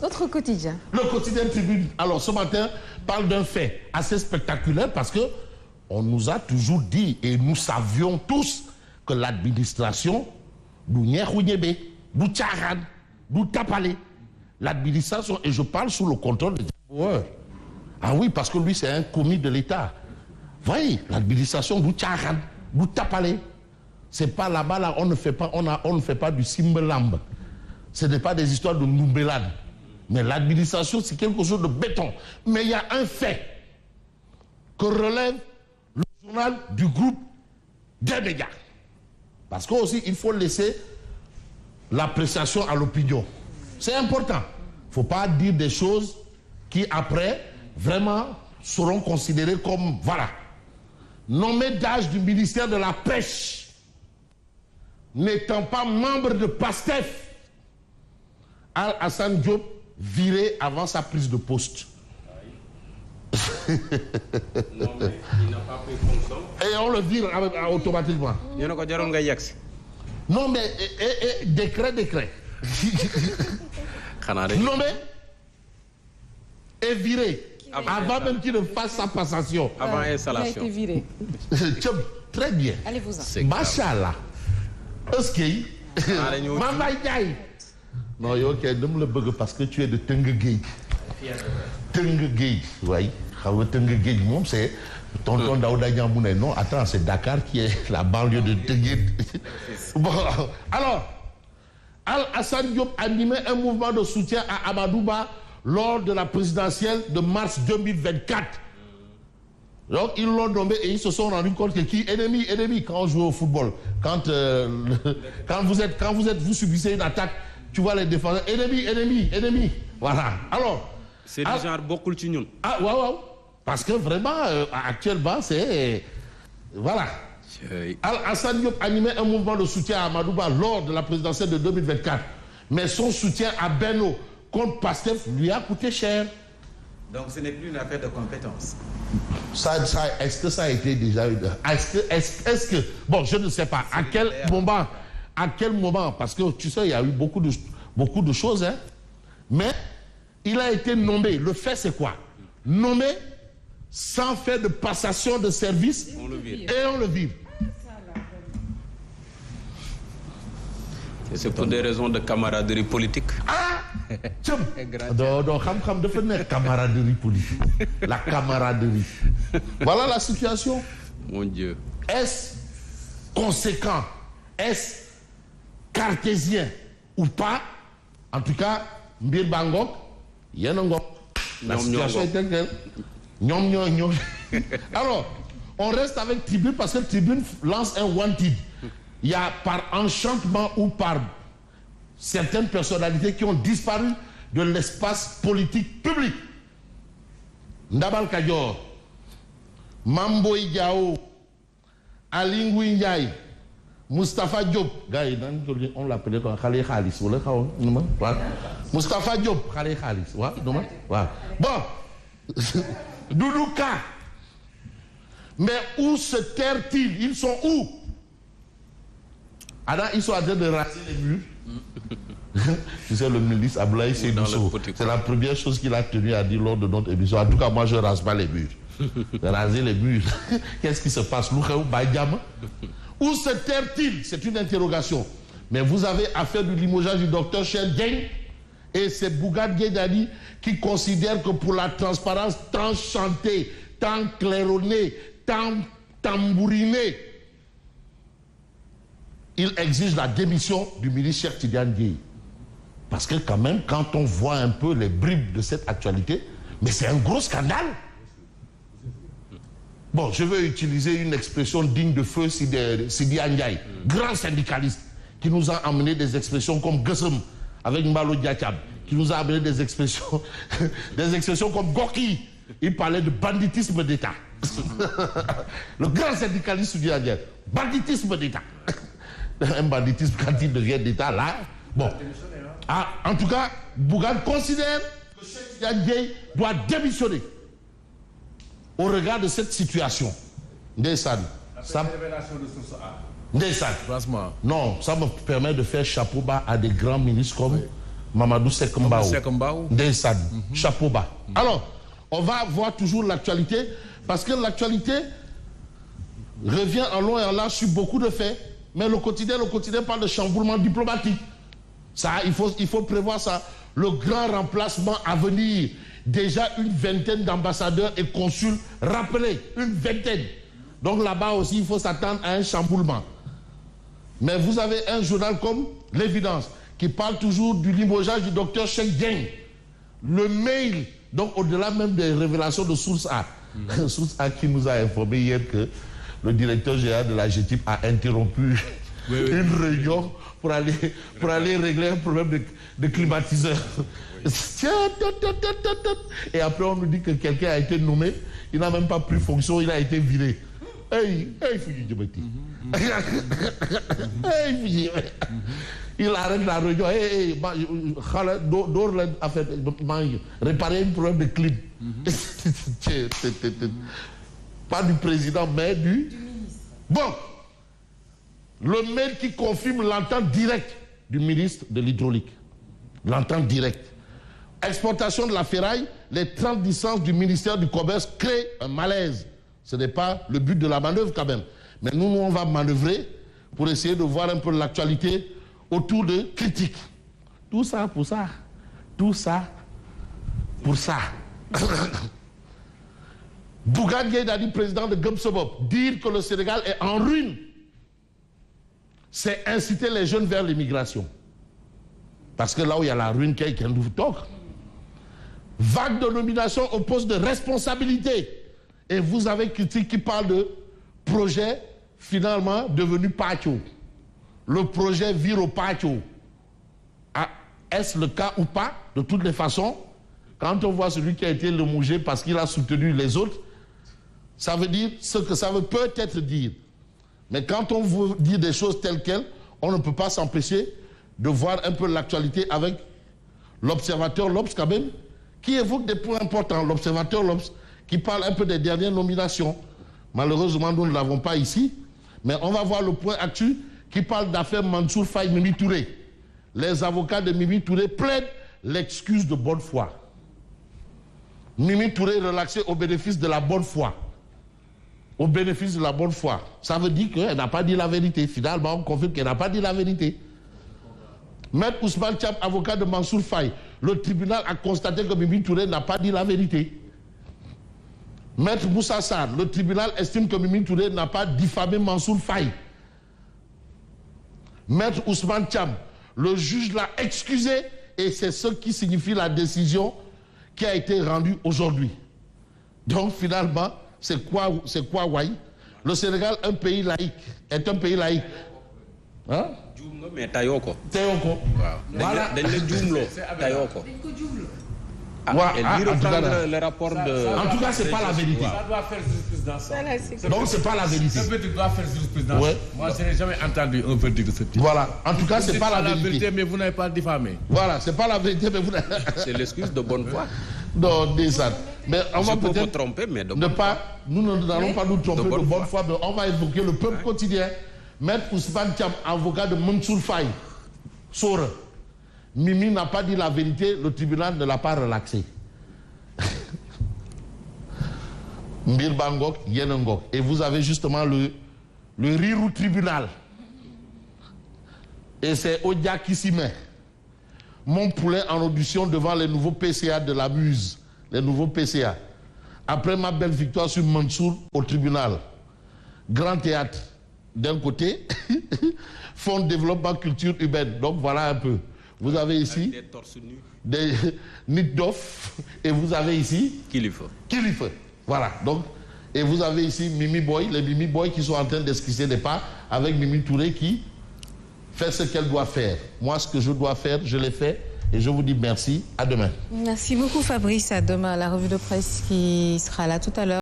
Notre quotidien. Le quotidien Tribune, alors ce matin, parle d'un fait assez spectaculaire parce que on nous a toujours dit et nous savions tous que l'administration, l'administration, et je parle sous le contrôle des joueurs. Ah oui, parce que lui, c'est un commis de l'État. Voyez, l'administration, c'est pas là-bas, là, on ne fait pas du simbelambe. Ce n'est pas des histoires de noumbelade. Mais l'administration, c'est quelque chose de béton. Mais il y a un fait que relève le journal du groupe des médias. Parce qu'aussi, il faut laisser l'appréciation à l'opinion. C'est important. Il ne faut pas dire des choses qui, après, vraiment, seront considérées comme, voilà. Nommé d'âge du ministère de la Pêche, n'étant pas membre de PASTEF, Al-Hassan Diop viré avant sa prise de poste. Non, mais il n'a pas pris fonction. Et on le vire automatiquement. Non, mais décret. Nommé et viré. Avant même qu'il ne fasse sa passation. Avant installation. Il a été viré. Très bien. Allez-vous-en. Machallah. Est-ce que... Maman Ndiaye. Non, ok, ne me le bug parce que tu es de Tengue-Gueye. Tengue-Gueye, oui. Tengue-Gueye, c'est tonton Daouda Niamboune. Non, attends, c'est Dakar qui est la banlieue de Tengue. Bon, alors, Al-Hassan Diop animait un mouvement de soutien à Amadouba lors de la présidentielle de mars 2024. Donc, ils l'ont nommé et ils se sont rendus compte que qui ennemi, quand on joue au football. Quand vous subissez une attaque, tu vois les défenseurs, ennemi. Voilà. Alors. C'est du genre beaucoup de ñun. Ah, ouais. Parce que vraiment, actuellement, c'est. Voilà. Al-Hassan Diop animait un mouvement de soutien à Amadouba lors de la présidentielle de 2024. Mais son soutien à Benno contre Pastef lui a coûté cher. Donc ce n'est plus une affaire de compétence. Est-ce que ça a été déjà une... Est-ce que... Bon, je ne sais pas. À quel moment, parce que tu sais, il y a eu beaucoup de choses, hein. Mais il a été nommé. Le fait, c'est quoi? Nommé sans faire de passation de service. On le vire. Et on le vire. C'est pour des raisons de camaraderie politique. Ah! Donc, camaraderie politique. La camaraderie. Voilà la situation. Mon Dieu. Est-ce conséquent? Est-ce cartésien ou pas? En tout cas, Mbir Bangok, Yenangok. La situation est telle qu'elle. Alors, on reste avec Tribune parce que Tribune lance un wanted. Il y a par enchantement ou par certaines personnalités qui ont disparu de l'espace politique public. Ndabal Kadior, Mambo Diao, Alingou Ndiaye, Moustapha Diop, on l'appelait comme Khalil Khalis. Moustapha Diop, Khalil Khalis. Bon, Doudouka. Mais où se terrent-ils? Ils sont où? Alors, ils sont en train de raser les murs. Tu sais, le ministre Ablaï Seydousso, c'est la première chose qu'il a tenu à dire lors de notre émission. En tout cas, moi, je ne rase pas les murs. Raser les murs. Qu'est-ce qui se passe? Où se terrent-ils? C'est une interrogation. Mais vous avez affaire du limogeage du docteur Cheikh Dieng et c'est Bougane Gueye Dany qui considère que pour la transparence tant chantée, tant claironnée, tant tambourinée, il exige la démission du ministre Cheikh Tidiane Dièye. Parce que quand même, quand on voit un peu les bribes de cette actualité, mais c'est un gros scandale. Bon, je vais utiliser une expression digne de feu Sidi Ndiaye, grand syndicaliste, qui nous a amené des expressions comme Guessem, avec Mbalo Diachab, qui nous a amené des expressions comme Gorky. Il parlait de banditisme d'État. Le grand syndicaliste Sidi Ndiaye, banditisme d'État. Un banditisme quand il devient d'État, là, bon. Ah, en tout cas, Bougane considère que Cheikh Tidiane Dièye doit démissionner au regard de cette situation. Ndeyssan. Ndeyssan. Non, ça me permet de faire chapeau bas à des grands ministres comme Mamadou Sekmbao, Ndeyssan, chapeau bas. Alors, on va voir toujours l'actualité, parce que l'actualité revient en long et en large sur beaucoup de faits, mais le quotidien parle de chamboulement diplomatique. Ça, il faut prévoir ça. Le grand remplacement à venir. Déjà une vingtaine d'ambassadeurs et consuls rappelés, une vingtaine. Donc là-bas aussi, il faut s'attendre à un chamboulement. Mais vous avez un journal comme L'Évidence, qui parle toujours du limogeage du docteur Cheikh Dieng. Le mail, donc au-delà même des révélations de Source A. Source A qui nous a informé hier que le directeur général de la GTIP a interrompu une réunion pour aller régler un problème de climatiseur. Et après on nous dit que quelqu'un a été nommé, il n'a même pas pris fonction, il a été viré. Il arrête la réunion. Réparer un problème de clim. Pas du président, mais du ministre. Bon, le mail qui confirme l'entente directe du ministre de l'Hydraulique. L'entente directe. Exportation de la ferraille, les 30 licences du ministère du Commerce créent un malaise. Ce n'est pas le but de la manœuvre quand même. Mais nous, on va manœuvrer pour essayer de voir un peu l'actualité autour de critiques. Tout ça pour ça. Tout ça pour ça. Bougane Gueye Dany, président de Gumsobop, dire que le Sénégal est en ruine, c'est inciter les jeunes vers l'immigration. Parce que là où il y a la ruine, quelqu'un doit talk. Vague de nomination au poste de responsabilité. Et vous avez critique qui parle de projet finalement devenu patio. Le projet vire au patio. Ah, est-ce le cas ou pas? De toutes les façons, quand on voit celui qui a été limogé parce qu'il a soutenu les autres, ça veut dire ce que ça veut peut-être dire. Mais quand on veut dire des choses telles quelles, on ne peut pas s'empêcher de voir un peu l'actualité avec l'observateur L'Obs quand même, qui évoque des points importants. L'observateur L'Obs qui parle un peu des dernières nominations. Malheureusement, nous ne l'avons pas ici, mais on va voir le point actuel qui parle d'affaires Mansour Faye, Mimi Touré. Les avocats de Mimi Touré plaident l'excuse de bonne foi. Mimi Touré relaxée au bénéfice de la bonne foi. Au bénéfice de la bonne foi. Ça veut dire qu'elle n'a pas dit la vérité. Finalement, on confirme qu'elle n'a pas dit la vérité. Maître Ousmane Thiam, avocat de Mansour Faye, le tribunal a constaté que Mimi Touré n'a pas dit la vérité. Maître Moussa Sarr, le tribunal estime que Mimi Touré n'a pas diffamé Mansour Faye. Maître Ousmane Thiam, le juge l'a excusé et c'est ce qui signifie la décision qui a été rendue aujourd'hui. Donc finalement, c'est quoi Wai? Le Sénégal, un pays laïque, est un pays laïque. Hein? Mais Tayoko. Voilà. Elle dit reprendre le rapport de... En tout cas, c'est pas la vérité. Ça doit faire jurisprudence. Donc, c'est pas la vérité. Ce verdict doit faire jurisprudence. Ouais. Moi, je n'ai jamais entendu un verdict de ce type. Voilà. En tout cas, c'est pas la vérité. Mais vous n'avez pas diffamé. Voilà, c'est pas la vérité, mais vous C'est l'excuse de bonne foi. Non, ça. Mais on va peut-être me tromper, mais de ne pas, nous n'allons pas nous tromper de bonne foi, mais on va évoquer le peuple quotidien. Maître Ousmane Thiam, avocat de Mansour Faye, Sora. Mimi n'a pas dit la vérité, le tribunal ne l'a pas relaxé. Mbir Bangok, Yenengok. Et vous avez justement le Rirou tribunal. Et c'est Odia qui s'y met. Mon poulet en audition devant les nouveaux PCA de la Muse. Les nouveaux PCA. Après ma belle victoire sur Mansour au tribunal. Grand théâtre d'un côté. Fonds de développement culture urbaine. Donc voilà un peu. Vous avez ici des torse nus, des Nitdoff et vous avez ici Kilifa. Voilà. Donc, et vous avez ici Mimi Boy, les Mimi Boy qui sont en train d'esquisser des pas avec Mimi Touré qui fait ce qu'elle doit faire. Moi, ce que je dois faire, je l'ai fait et je vous dis merci. À demain. Merci beaucoup Fabrice. À demain, la revue de presse qui sera là tout à l'heure.